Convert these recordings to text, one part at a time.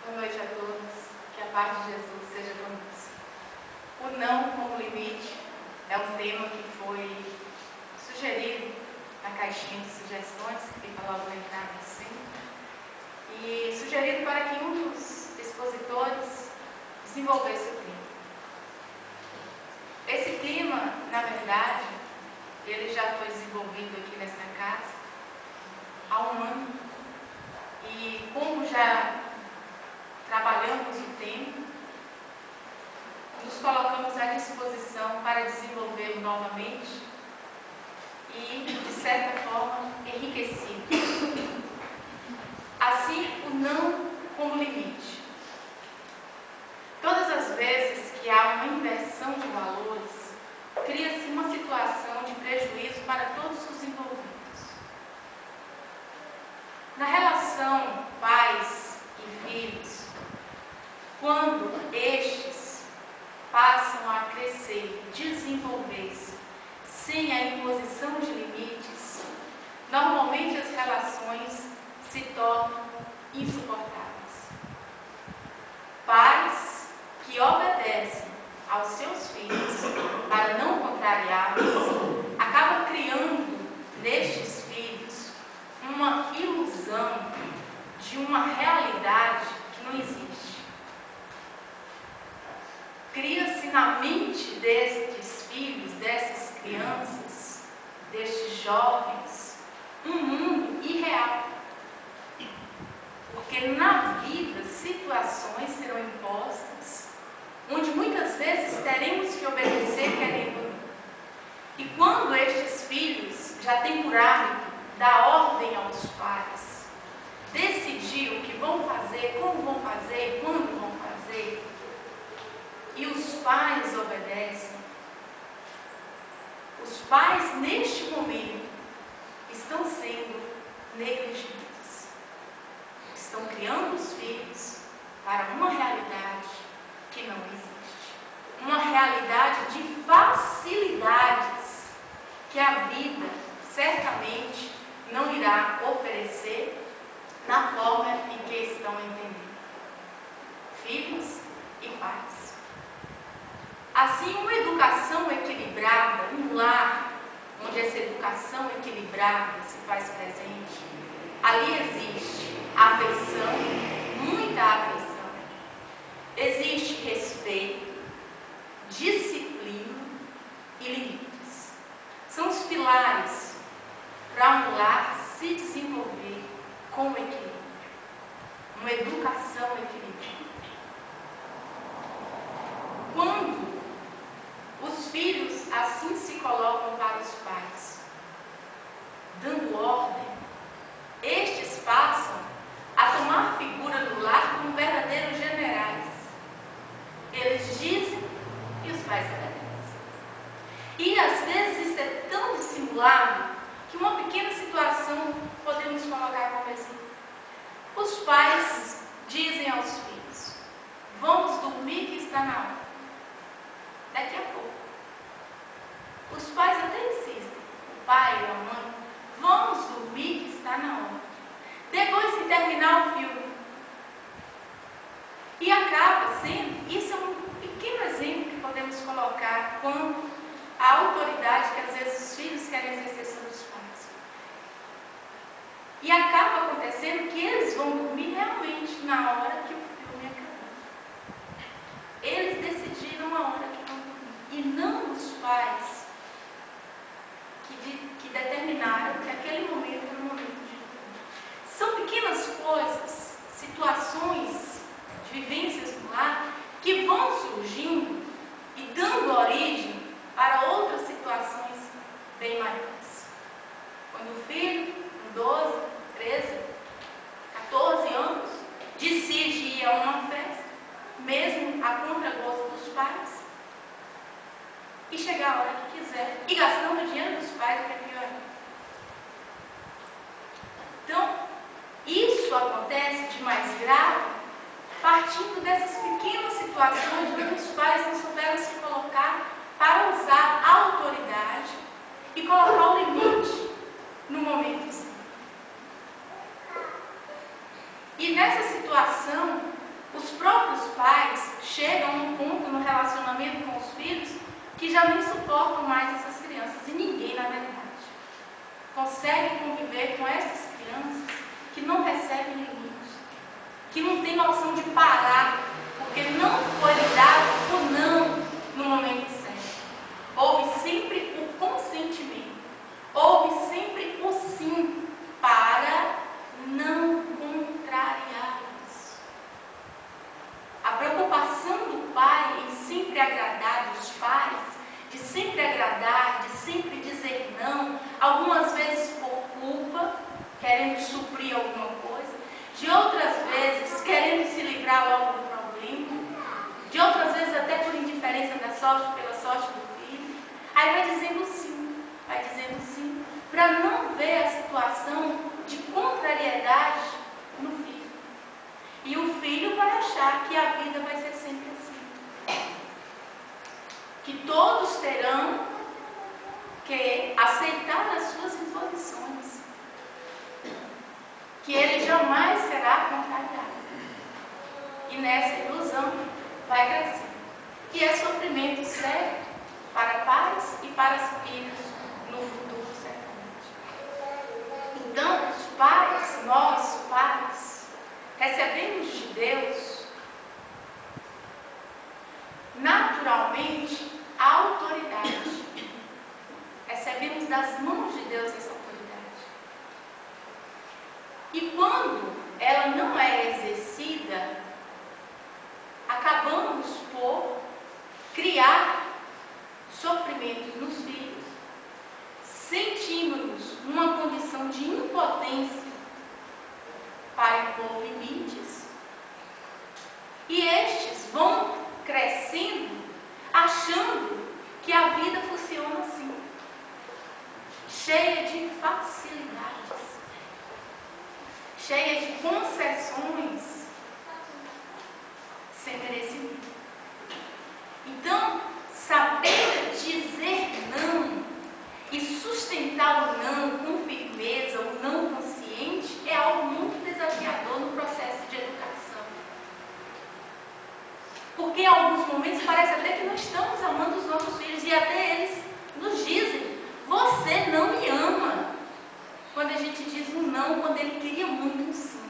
Boa noite a todos, que a paz de Jesus seja conosco. O não como limite é um tema que foi sugerido na caixinha de sugestões, que fica logo na entrada do centro, e sugerido para que um dos expositores desenvolvesse o tema. Esse tema, na verdade, ele já foi desenvolvido aqui nesta casa há um ano, e como já trabalhamos o tema, nos colocamos à disposição para desenvolvê-lo novamente e, de certa forma, enriquecido. Assim, o não como limite. Todas as vezes que há uma inversão de valores, cria-se uma situação de prejuízo para todos os envolvidos. Na relação pais e filhos, quando estes passam a crescer, desenvolver-se, sem a imposição de limites, normalmente as relações se tornam insuportáveis. Pais que obedecem aos seus filhos para não contrariá-los, acabam criando nestes filhos uma ilusão de uma realidade que não existe. Cria-se na mente destes filhos, dessas crianças, destes jovens, um mundo irreal. Porque na vida situações serão impostas, onde muitas vezes teremos que obedecer querendo ou não. E quando estes filhos já têm por hábito dar ordem aos pais, decidir o que vão fazer, como vão fazer, quando vão fazer, e os pais obedecem, os pais neste momento estão sendo negligentes, estão criando os filhos para uma realidade que não existe, uma realidade de facilidades que a vida certamente não irá oferecer na forma em que estão entendendo, filhos e pais. Assim, uma educação equilibrada, um lar onde essa educação equilibrada se faz presente, ali existe afeição, muita afeição, existe respeito, disciplina e limites. São os pilares para um lar se desenvolver com equilíbrio, uma educação equilibrada. Quando os filhos assim se colocam para os pais, dando ordem, estes passam a tomar figura do lar como verdadeiros generais. Eles dizem e os pais obedecem. E às vezes isso é tão dissimulado que uma pequena situação podemos colocar como exemplo. Os pais dizem aos filhos: vamos dormir que está na hora. Daqui a pouco. Os pais até insistem, o pai ou a mãe, vamos dormir que está na hora. Depois de terminar o filme. E acaba sendo, isso é um pequeno exemplo que podemos colocar quanto à autoridade que às vezes os filhos querem exercer sobre os pais. E acaba acontecendo que eles vão dormir realmente na hora que o filme acabou. Eles decidiram a hora que vão dormir. E não os pais que determinaram que aquele momento era o momento de dormir. São pequenas coisas, situações, de vivências no lar, que vão surgindo e dando origem para outras situações bem maiores. Quando o filho, com 12, 13, 14 anos, decide ir a uma festa, mesmo a contragosto dos pais, e chegar a hora que quiser, e gastando o dinheiro dos pais, que é pior. Então, isso acontece de mais grave, partindo dessas pequenas situações onde os pais não souberam se colocar para usar a autoridade e colocar o limite no momento certo. E nessa situação, que já nem suportam mais essas crianças. E ninguém, na verdade, consegue conviver com essas crianças que não recebem limite, que não tem noção de parar, porque não foi lhe dado o não no momento certo. Houve sempre o consentimento, houve sempre o sim para não contrariá-los. A preocupação do pai em sempre agradar dos pais, de sempre agradar, de sempre dizer não, algumas vezes por culpa, querendo suprir alguma coisa, de outras vezes querendo se livrar logo do problema, de outras vezes até por indiferença da sorte, pela sorte do filho. Aí vai dizendo sim, para não ver a situação de contrariedade no filho. E o filho vai achar que a vida vai ser sempre assim. Que todos terão que aceitar as suas imposições. Que ele jamais será contrariado. E nessa ilusão vai crescer. E é sofrimento sério para pais e para filhos no futuro, certamente. Então, os pais, nós pais, recebemos de Deus naturalmente a autoridade. Recebemos das mãos de Deus essa autoridade. E quando ela não é exercida, acabamos por criar sofrimentos nos filhos, sentimos numa condição de impotência para impor limites, e estes vão crescendo achando que a vida funciona assim, cheia de facilidades, cheia de concessões sem merecimento. Então, saber dizer não e sustentar o não com firmeza, o não consciente, é algo muito desafiador no processo de educação. Porque em alguns momentos parece até que não estamos amando os nossos filhos, e até eles nos dizem: você não me ama. Quando a gente diz um não, quando ele queria muito um sim.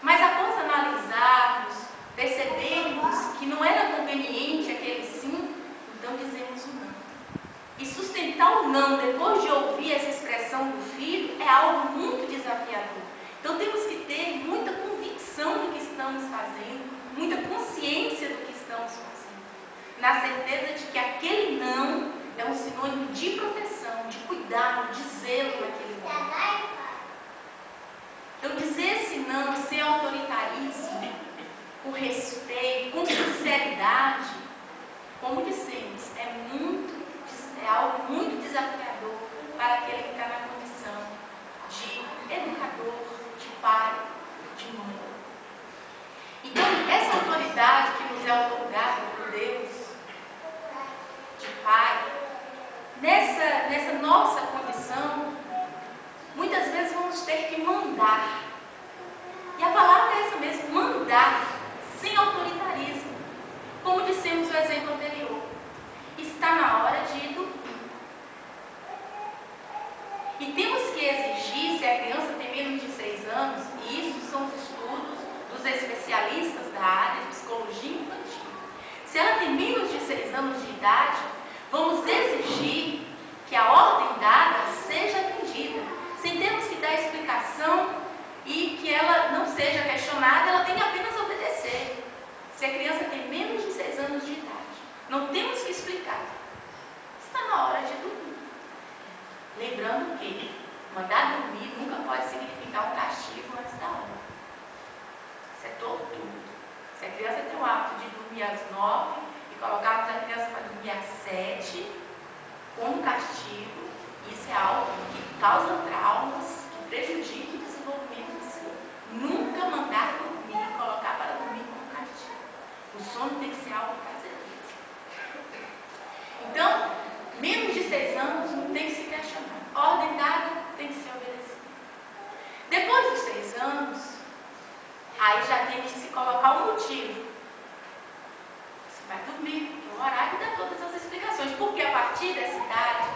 Mas após analisarmos, percebemos que não era conveniente aquele sim, então dizemos o não. E sustentar o não depois de ouvir essa expressão do filho é algo muito desafiador. Então temos que ter muita convicção do que estamos fazendo, muita consciência do que estamos fazendo, na certeza de que aquele não é um sinônimo de proteção, de cuidado, de zelo naquele momento. Então dizer esse não sem autoritarismo, com respeito, com sinceridade, como dissemos, é algo muito desafiador para aquele que está na condição de educador, de pai, de mãe. Então, essa autoridade que nos é otorgada por Deus, de pai, nessa nossa condição, muitas vezes vamos ter que mandar. E a palavra é essa mesmo, mandar, sem autoritarismo. Como dissemos no exemplo anterior, está na hora de dormir. E temos que exigir, se a criança tem menos de 6 anos, e isso são os estudos dos especialistas da área de psicologia infantil. Se ela tem menos de 6 anos de idade, vamos exigir que a ordem dada seja atendida, sem termos que dar explicação e que ela não seja questionada, ela tem que apenas obedecer. Se a criança tem menos de 6 anos de idade, não temos que explicar. Está na hora de dormir. Lembrando que mandar dormir nunca pode significar um castigo antes da hora. Isso é tortura. Se a criança tem o hábito de dormir às 9 e colocarmos a criança para dormir às 7, como castigo, isso é algo que causa traumas, que prejudica o desenvolvimento do ser. Nunca mandar dormir, colocar para dormir como castigo. O sono tem que ser algo prazeroso. Então, menos de 6 anos não tem que se questionar. Ordem dada tem que ser obedecida. Depois dos 6 anos, aí já tem que se colocar um motivo. Você vai dormir, o horário dá todas as explicações. partir dessa idade,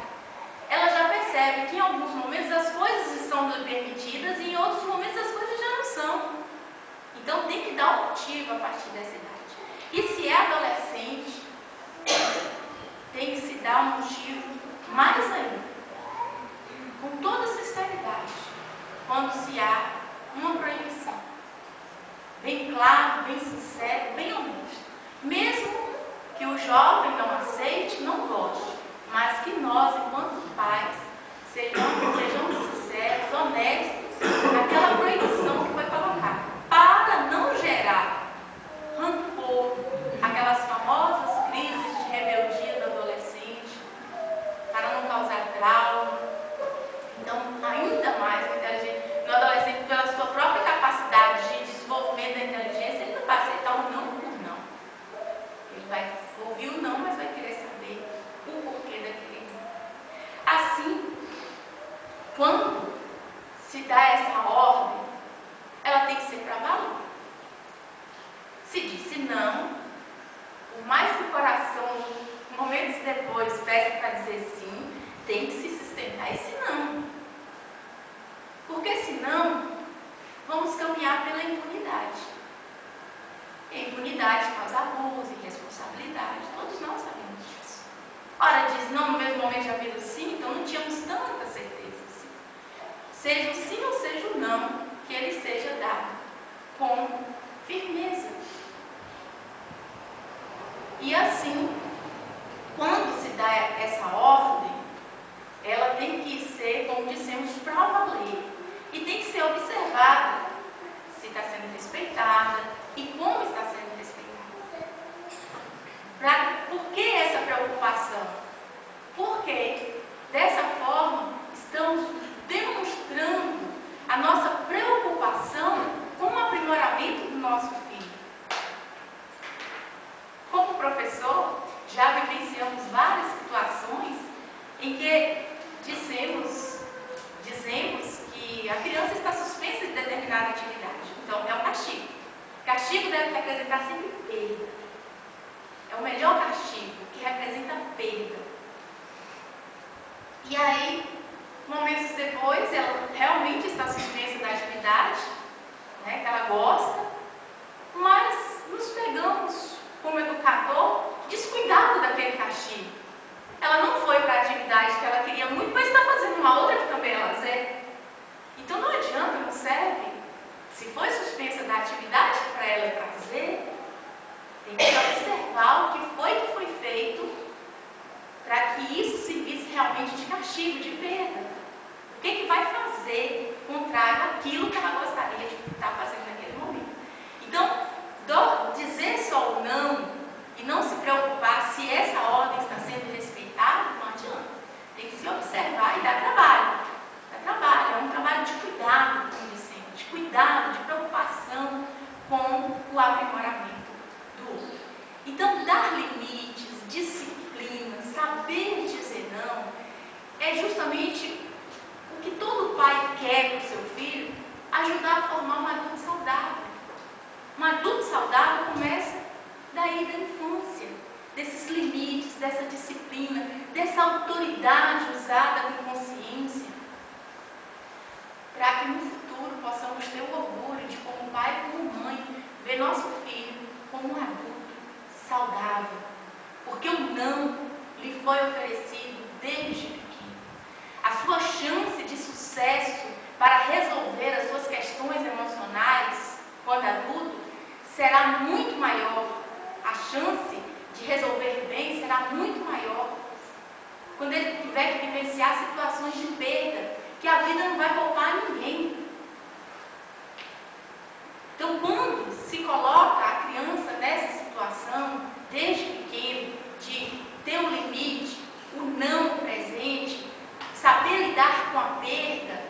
ela já percebe que em alguns momentos as coisas estão permitidas e em outros momentos as coisas já não são. Então tem que dar um motivo a partir dessa idade. E se é adolescente, tem que se dar um motivo mais ainda, com toda sinceridade, quando se há uma proibição. Bem claro, bem sincero, bem honesto. Mesmo que o jovem não aceite, não goste, mas que nós, enquanto pais, sejamos sinceros, honestos naquela proibição que foi colocada, para não gerar rancor, aquelas famosas crises de rebeldia do adolescente, para não causar trauma. Então, ainda mais no adolescente, pela sua própria capacidade de desenvolvimento da inteligência, ele não vai aceitar o não por não. Ele vai ouvir o não, mas vai querer saber o porquê daquele não. Assim, quando se dá essa ordem, ela tem que ser para valer. Se disse não, por mais que o coração, momentos depois, peça para dizer sim, tem que se sustentar esse não. Porque senão, vamos caminhar pela impunidade. E a impunidade causa abuso, irresponsabilidade. Todos nós sabemos disso. Ora, diz não, no mesmo momento já viram sim, então não tínhamos tanta certeza assim. Seja o sim ou seja o não, que ele seja dado com firmeza. E assim, quando se dá essa ordem, ela tem que ser, como dissemos, para valer. E tem que ser observada se está sendo respeitada e como está sendo respeitada. Por que essa preocupação? Porque dessa forma estamos demonstrando a nossa preocupação com o aprimoramento do nosso filho. Como professor, já vivenciamos várias situações em que dizemos que a criança está suspensa de determinada atividade. Então, é um castigo. Castigo deve representar sempre perda. É o melhor castigo, que representa perda. E aí, momentos depois, ela realmente está suspensa da atividade, né, que ela gosta, mas nos pegamos, como educador, descuidado daquele castigo. Ela não foi para a atividade que ela queria muito, mas está fazendo uma outra que também é lazer. Então não adianta, não serve. Se foi suspensa da atividade que para ela é prazer, tem que observar o que foi feito para que isso servisse realmente de castigo, de perda. O que vai fazer contrário àquilo que ela gostaria de estar fazendo naquele momento. Então, dizer só o não e não se preocupar se essa ordem está sendo respeitada, não adianta. Tem que se observar e dar trabalho. Dá trabalho, é um trabalho de cuidado, como dissemos, de cuidado, de preocupação com o aprimoramento do outro. Então, dar limites, disciplina, saber dizer não, é justamente o que todo pai quer para o seu filho, ajudar a formar um adulto saudável. Um adulto saudável começa daí da infância, desses limites, dessa disciplina, dessa autoridade usada com consciência, para que no futuro possamos ter o orgulho de, como pai e como mãe, ver nosso filho como um adulto saudável, porque o não lhe foi oferecido desde pequeno. A sua chance de sucesso para resolver as suas questões emocionais quando adulto será muito maior. A chance de resolver bem será muito maior quando ele tiver que vivenciar situações de perda, que a vida não vai poupar ninguém. Então, quando se coloca a criança nessa situação, desde pequeno, de ter um limite, o não presente, saber lidar com a perda,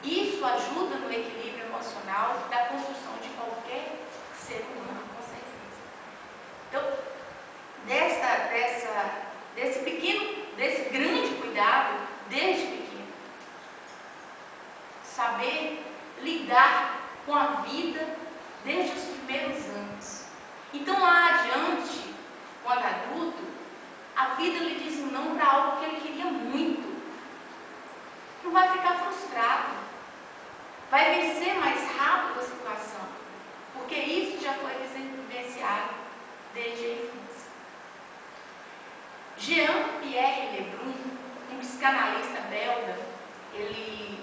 isso ajuda no equilíbrio emocional da construção de qualquer ser humano, com certeza. Então, desse grande cuidado, desde pequeno, saber lidar com a vida desde os primeiros anos. Então, lá adiante, quando adulto, a vida lhe diz um não para algo já foi vivenciado desde a infância. Jean-Pierre Lebrun, um psicanalista belga, ele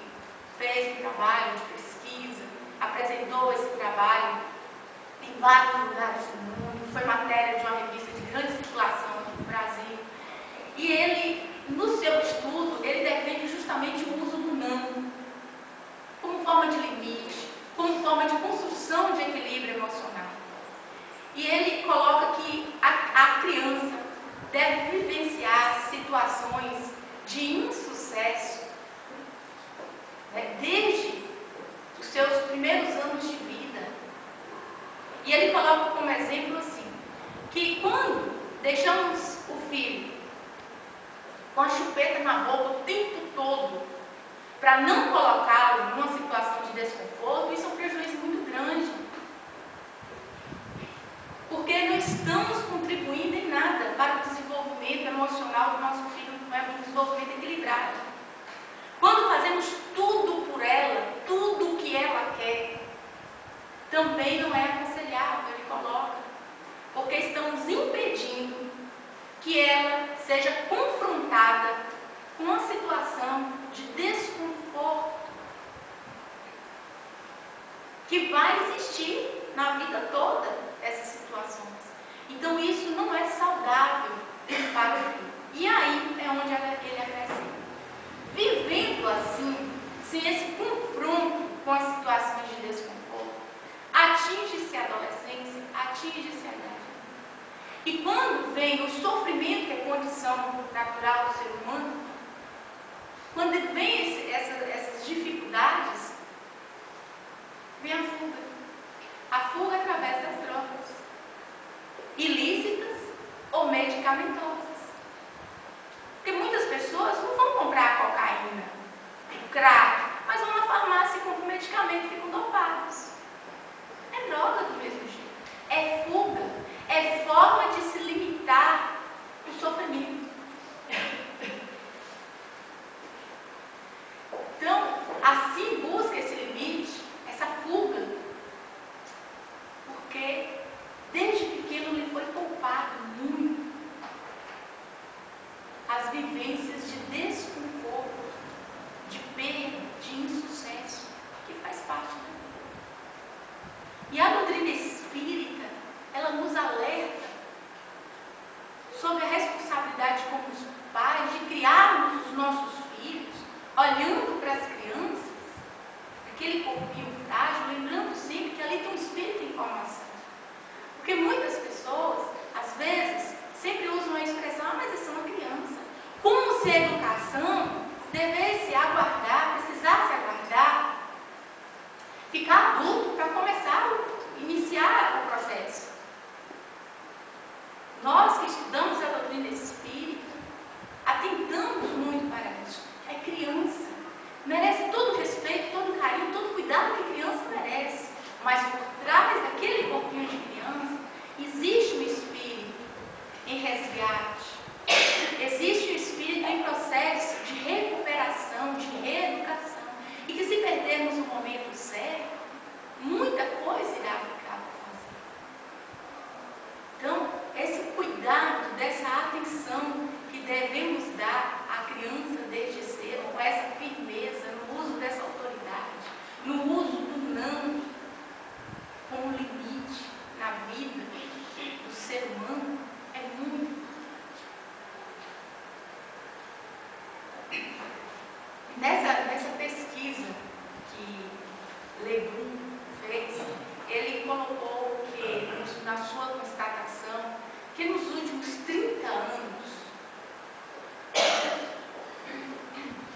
fez um trabalho de pesquisa, apresentou esse trabalho em vários lugares do mundo, foi matéria de uma revista de grande circulação aqui no Brasil. E ele, no seu estudo, ele defende justamente o uso do não, como forma de limite, como forma de construção de equilíbrio emocional. E ele coloca que a criança deve vivenciar situações de insucesso, né, desde os seus primeiros anos de vida. E ele coloca como exemplo assim, que quando deixamos o filho com a chupeta na boca o tempo todo, para não colocá-lo numa situação de desconforto, isso é um prejuízo muito grande. Porque não estamos contribuindo em nada para o desenvolvimento emocional do nosso filho, um desenvolvimento equilibrado. Quando fazemos tudo por ela, tudo o que ela quer, também não é aconselhável, ele coloca, porque estamos impedindo que ela seja confrontada com uma situação de desconforto que vai existir na vida toda, essas situações. Então isso não é saudável para o filho. E aí é onde ele acrescenta. Vivendo assim, sem esse confronto com as situações de desconforto, atinge-se a adolescência, atinge-se a idade. E quando vem o sofrimento, que é condição natural do ser humano, quando vem essas dificuldades, vem a fuga. A fuga através das drogas, ilícitas ou medicamentosas. Porque muitas pessoas não vão comprar a cocaína, o crack, mas vão na farmácia e compram medicamento e ficam dopados. É droga do mesmo jeito. É fuga. É forma de se limitar o sofrimento. Então, assim busca esse limite, essa fuga, porque desde pequeno lhe foi poupado muito as vivências de desconforto, de perda, de insucesso, que faz parte da vida. E a doutrina espírita, ela nos alerta sobre a responsabilidade como os pais de criarmos os nossos filhos, olhando para as crianças, aquele corpinho frágil, lembrando sempre que ali tem um espírito em formação. Porque muitas pessoas, às vezes, sempre usam a expressão, mas isso é uma criança. Como se a educação devesse aguardar, precisasse aguardar, ficar adulto para começar, iniciar o processo. Nós que estudamos a doutrina espírita, atentamos muito para isso. É criança. Merece todo o respeito, todo o carinho, todo o cuidado que criança merece. Mas por trás daquele corpinho de criança, existe um espírito em resgate. Existe um espírito em processo de recuperação, de reeducação. E que se perdermos o momento certo, muita coisa irá ficar por fazer. Então, esse cuidado, dessa atenção que devemos dar à criança desde cedo, com essa firmeza no uso dessa autoridade, no uso do não como limite na vida do ser humano, é muito importante. Nessa pesquisa que Lebrun fez, ele colocou que, na sua constatação, que nos últimos 30 anos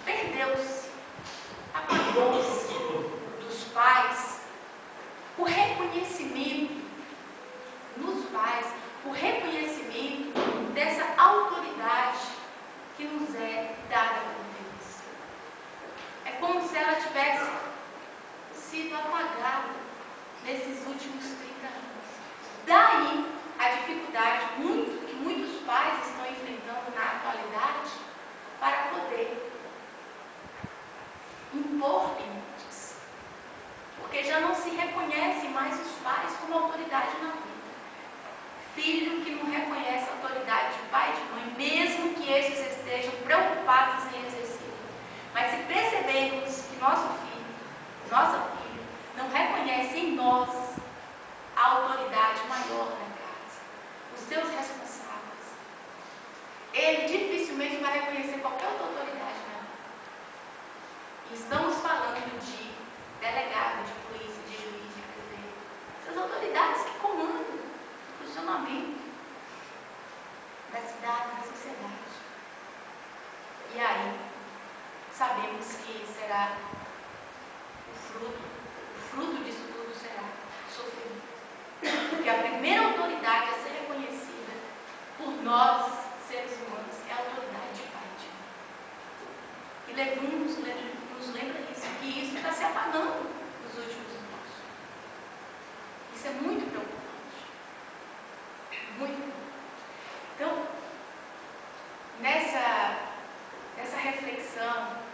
perdeu-se, apagou-se dos pais o reconhecimento nos pais, o reconhecimento dessa autoridade que nos é dada por Deus. É como se ela tivesse sido apagada nesses últimos 30 anos. Daí a dificuldade que muitos pais filho que não reconhece a autoridade de pai e de mãe, mesmo que estes estejam preocupados em exercer. Mas se percebermos que nosso filho, nossa filha, não reconhece em nós a autoridade maior da casa, os seus responsáveis, ele dificilmente vai reconhecer qualquer outra autoridade, não. E estamos falando de delegado, de polícia, de juiz, de prefeito, essas autoridades que comandam o funcionamento da cidade, da sociedade. E aí, sabemos que será o fruto disso tudo será sofrimento. Porque a primeira autoridade a ser reconhecida por nós, seres humanos, é a autoridade de pai e de mãe. E Lebrun nos lembra isso, que isso está se apagando nos últimos anos. Isso é muito preocupante. Muito preocupante. Então, nessa reflexão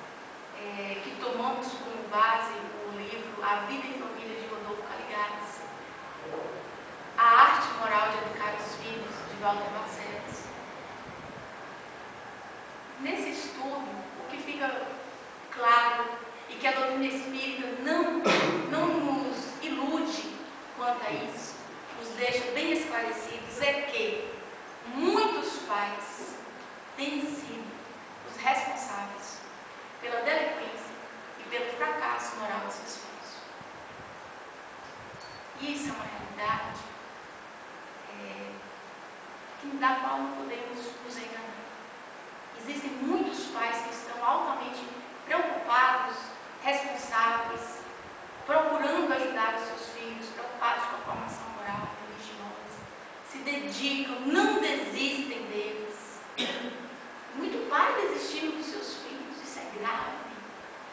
que tomamos como base o livro A Vida em Família de Rodolfo Caligares, A Arte Moral de Educar os Filhos, de Walter Barcelos, nesse estudo, o que fica claro e que a doutrina espírita não nos ilude quanto a isso, nos deixa bem esclarecidos, é que muitos pais têm sido os responsáveis pela delinquência e pelo fracasso moral dos seus filhos. Isso é uma realidade da qual não podemos nos enganar. Existem muitos pais que estão altamente preocupados, responsáveis, procurando ajudar os seus filhos, preocupados com a formação moral, religiosa, se dedicam, não desistem deles. Muito pai desistindo dos seus filhos, isso é grave.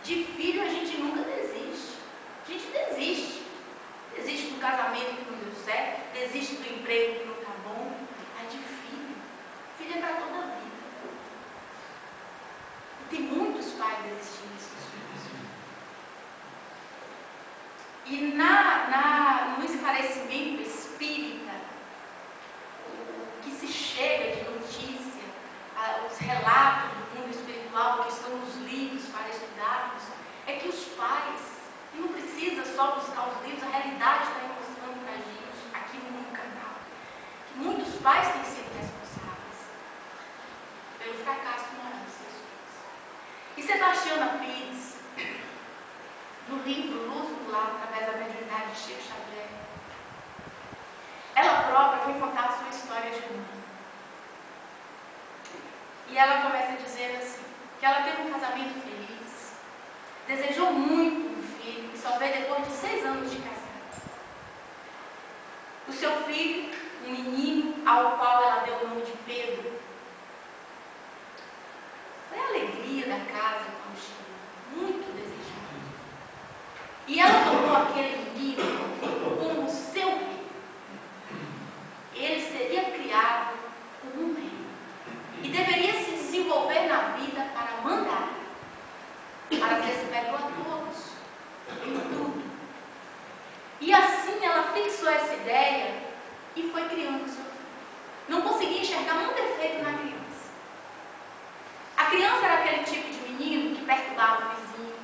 De filho a gente nunca desiste. A gente desiste. Desiste do casamento que não deu certo, desiste do emprego que não está bom. Mas de filho é para toda a vida. E tem muitos pais desistindo dos seus filhos. E no esclarecimento espírita, o que se chega de notícia, os relatos do mundo espiritual que estão nos livros para estudarmos, é que os pais, e não precisa só buscar os livros, a realidade está mostrando para a gente, aqui no canal, que muitos pais têm sido responsáveis pelo fracasso moral dos seus filhos. E Sebastiana Pires, no livro Luz do Lar, através da mediunidade de Chico Xavier, ela própria foi contar a sua história de mãe. E ela começa dizendo assim, que ela teve um casamento feliz, desejou muito um filho, e só veio depois de 6 anos de casado. O seu filho, um menino, ao qual ela deu o nome de Pedro, foi a alegria da casa quando chegou, muito desejado. E ela tomou aquele menino como seu rei. Ele seria criado como um rei. E deveria se desenvolver na vida para mandar, para ser superior a todos, em tudo. E assim ela fixou essa ideia e foi criando o seu filho. Não conseguia enxergar um defeito na criança. A criança era aquele tipo de menino que perturbava o vizinho,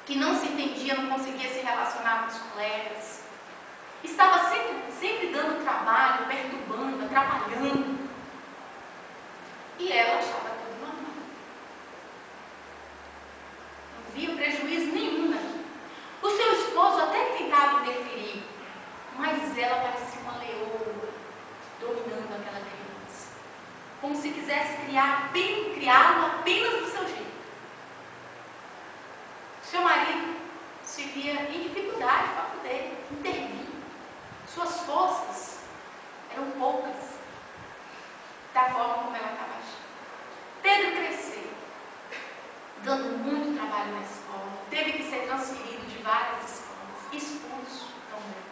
que não se entendia, não conseguia se relacionar com os colegas, estava sempre dando trabalho, perturbando, atrapalhando. E ela achava tudo normal. Não via prejuízo nenhum naquilo. O seu esposo até tentava interferir, mas ela parecia uma leoa dominando aquela criança, como se quisesse criá-lo apenas do seu jeito. Seu marido se via em dificuldade para poder intervir. Suas forças eram poucas da forma como ela estava agindo. Pedro cresceu, dando muito trabalho na escola, teve que ser transferido de várias escolas, expulso também,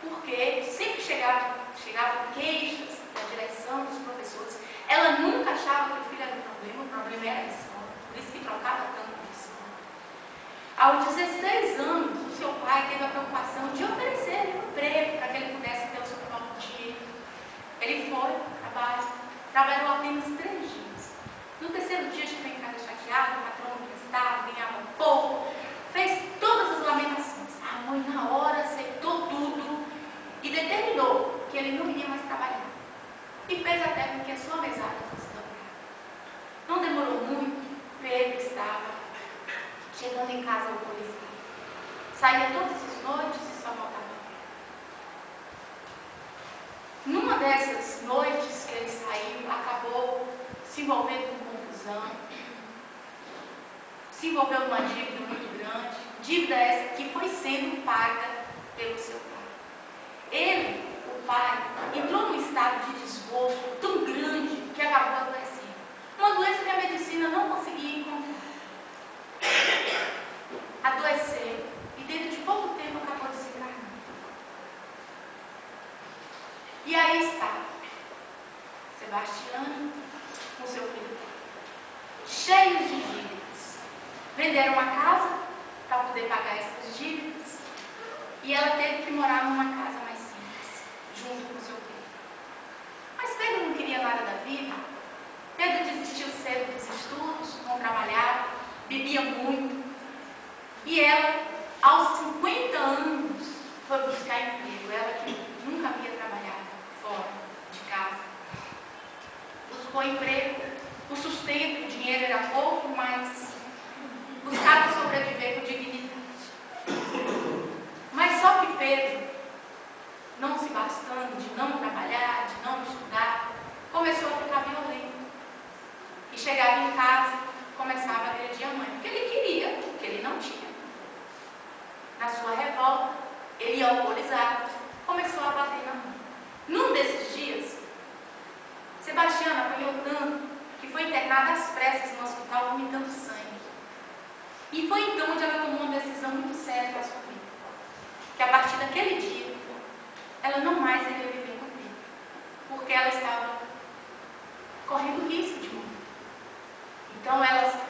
porque sempre chegavam queixas da direção, dos professores. Ela nunca achava que o filho era o problema era a escola, por isso que trocava tanto de escola. Aos 16 anos, o seu pai teve a preocupação de oferecer um emprego para que ele pudesse ter o seu próprio dinheiro. e fez até com que a sua mesada fosse dobrada. Não demorou muito, Pedro estava chegando em casa alcoolizado. Saía todas as noites e só voltava. Numa dessas noites que ele saiu, acabou se envolvendo com confusão, se envolveu numa dívida muito grande, dívida essa que foi sendo paga pelo seu pai. Ele, o pai, entrou num estado de desgosto tão grande que acabou adoecendo. Uma doença que a medicina não conseguia encontrar. Adoeceu e dentro de pouco tempo acabou desencarnando. E aí estava Sebastiana com seu filho, cheios de dívidas. Venderam uma casa para poder pagar essas dívidas e ela teve que morar numa casa mais simples, junto com seu Pedro. Mas Pedro não queria nada da vida. Pedro desistiu cedo dos estudos, não trabalhava, bebia muito. E ela, aos 50 anos, foi buscar emprego. Ela que nunca havia trabalhado fora de casa. Buscou emprego, o sustento, o dinheiro era pouco, mas buscava sobreviver com dignidade. Mas só que Pedro, não se bastando de não trabalhar, de não estudar, começou a ficar violento. E chegava em casa, começava a agredir a mãe, porque ele queria, porque ele não tinha. Na sua revolta, ele alcoolizado, começou a bater na mãe. Num desses dias, Sebastiana apanhou tanto que foi internada às pressas no hospital vomitando sangue. E foi então onde ela tomou uma decisão muito séria para a sua vida. Que a partir daquele dia, ela não mais iria viver com ele. Porque ela estava correndo risco de morrer. Então ela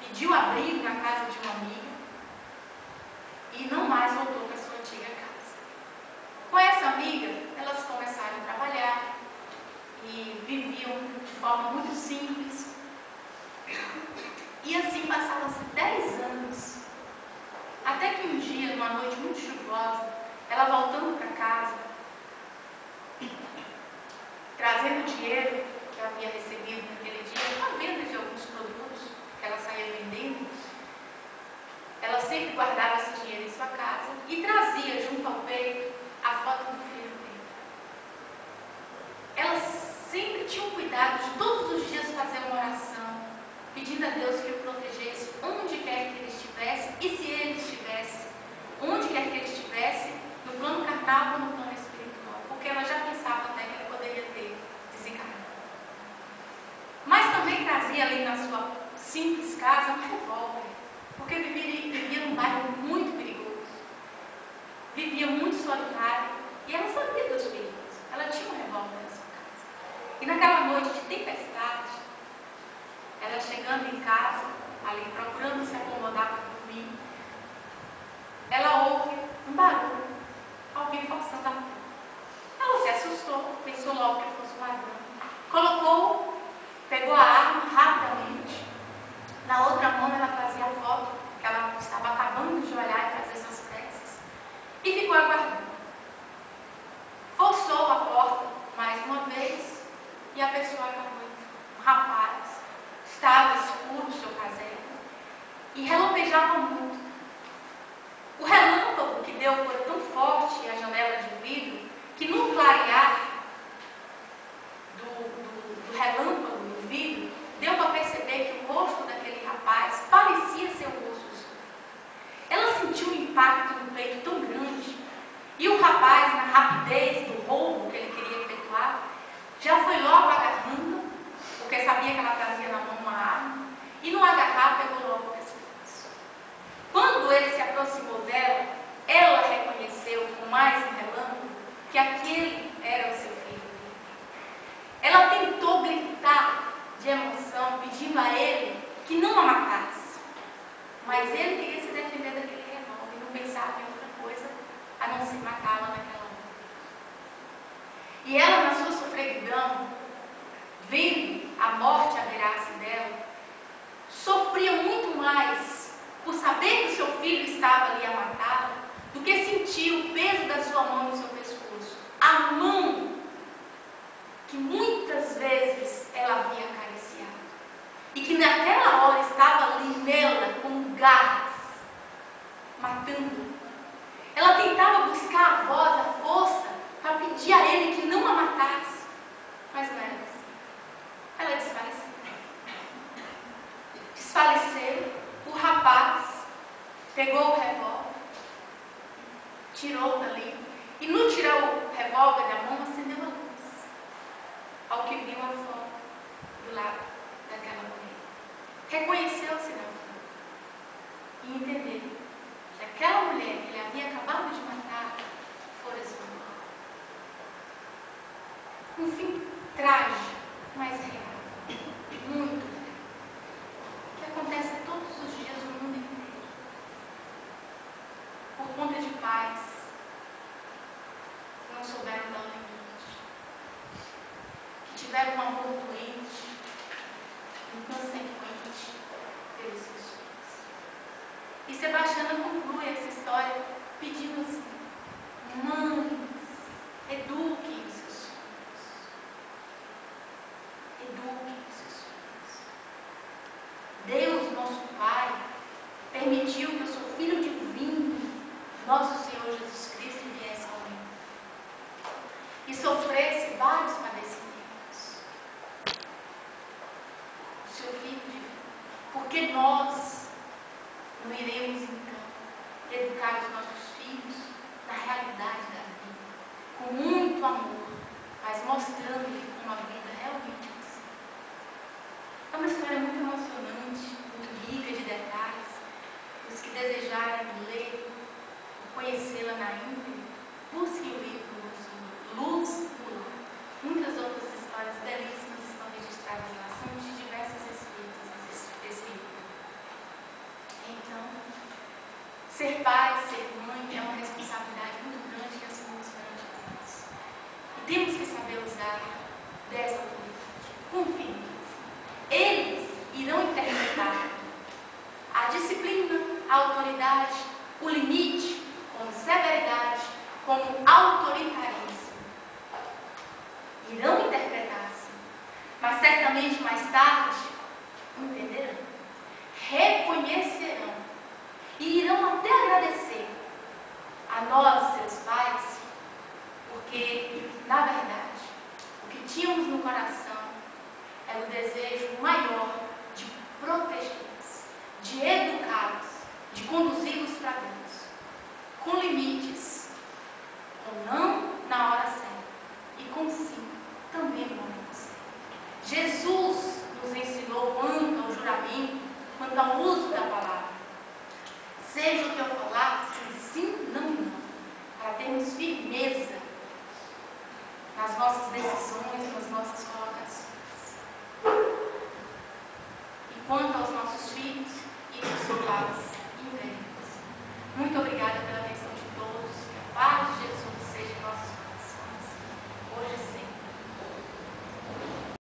pediu abrigo na casa de uma amiga e não mais voltou para sua antiga casa. Com essa amiga, elas começaram a trabalhar e viviam de forma muito simples. E assim passaram-se 10 anos. Até que um dia, numa noite muito chuvosa, ela voltando para casa, trazendo o dinheiro que ela havia recebido naquele dia, a venda de alguns produtos que ela saía vendendo, ela sempre guardava esse dinheiro em sua casa e trazia junto ao peito a foto do filho dele. Ela sempre tinha um cuidado de todos os dias fazer uma oração, pedindo a Deus que o protegesse onde quer que ele estivesse e se ele estivesse, onde quer que ele estivesse, no plano carnal ou no plano espiritual, porque ela já pensava até que ele poderia ter desencarnado. Mas também trazia ali na sua simples casa um revólver, porque vivia num bairro muito perigoso, vivia muito solitário e ela sabia dos perigos. Ela tinha um revólver na sua casa. E naquela noite de tempestade, ela chegando em casa, ali procurando se acomodar para dormir, ela ouve um barulho, alguém forçando a porta. Ela se assustou, pensou logo que fosse um ladrão. Pegou a arma rapidamente. Na outra mão ela trazia a foto, que ela estava acabando de olhar e fazer suas preces. E ficou aguardando. Forçou a porta mais uma vez e a pessoa acabou entrando. Um rapaz, estava escuro o seu caseiro e relambejava muito. O relâmpago que deu foi tão forte à janela de vidro que no clarear do relâmpago no vidro deu para perceber que o rosto daquele rapaz parecia ser o rosto do seu filho. Ela sentiu um impacto no peito tão grande e o rapaz, na rapidez do roubo que ele queria efetuar, já foi logo agarrando, porque sabia que ela trazia na mão uma arma, e no agarrar pegou logo o pescoço. Quando ele se aproximou dela, ela reconheceu com mais um relâmpago que aquele era o seu filho. Ela tentou gritar de emoção, pedindo a ele que não a matasse. Mas ele queria se defender daquele revólver e não pensava em outra coisa a não ser matá-la naquela hora. E ela, na sua sofreguidão, vendo a morte aberar-se dela, sofria muito mais por saber que seu filho estava ali a matá-la do que sentir o peso da sua mão no seu pescoço. A mão que muitas Um fim trágico, mas real. Muito real. Que acontece todos os dias no mundo inteiro. Por conta de pais que não souberam dar o limite. Que tiveram um amor doente, inconsequente pelos seus filhos. E Sebastiana conclui essa história pedindo assim: mães, eduquem os seus filhos. Eduquem os seus filhos. Deus, nosso Pai, permitiu que o seu Filho divino, nosso Senhor Jesus Cristo, viesse ao mundo e sofresse vários padecimentos. O seu Filho divino. Porque nós não iremos, então, educar os nossos filhos na realidade da vida, com muito amor, mas mostrando-lhe como a vida realmente é assim. É uma história muito emocionante, muito rica de detalhes. Os que desejarem ler, conhecê-la na íntegra, busquem o livro Luz do Lar. Muitas outras histórias belíssimas estão registradas lá, são de diversos espíritos esse livro. Então, ser pai, ser mãe é uma responsabilidade muito grande que assumimos perante Deus. E temos que saber usar dessa autoridade. Confie em Deus. Eles irão interpretar a disciplina, a autoridade, o limite, como severidade, como autoritarismo. Irão interpretar assim. Mas certamente mais tarde entenderão, reconhecerão e irão até agradecer a nós, seus pais, porque, na verdade, o que tínhamos no coração era o desejo maior de protegê-los, de educá-los, de conduzi-los para Deus, com limites, com não na hora certa e com sim também no momento certo. Jesus nos ensinou quanto ao juramento, quanto ao uso da palavra. Seja o que eu falar, sim, não, não, para termos firmeza nas nossas decisões, nas nossas colocações. E quanto ao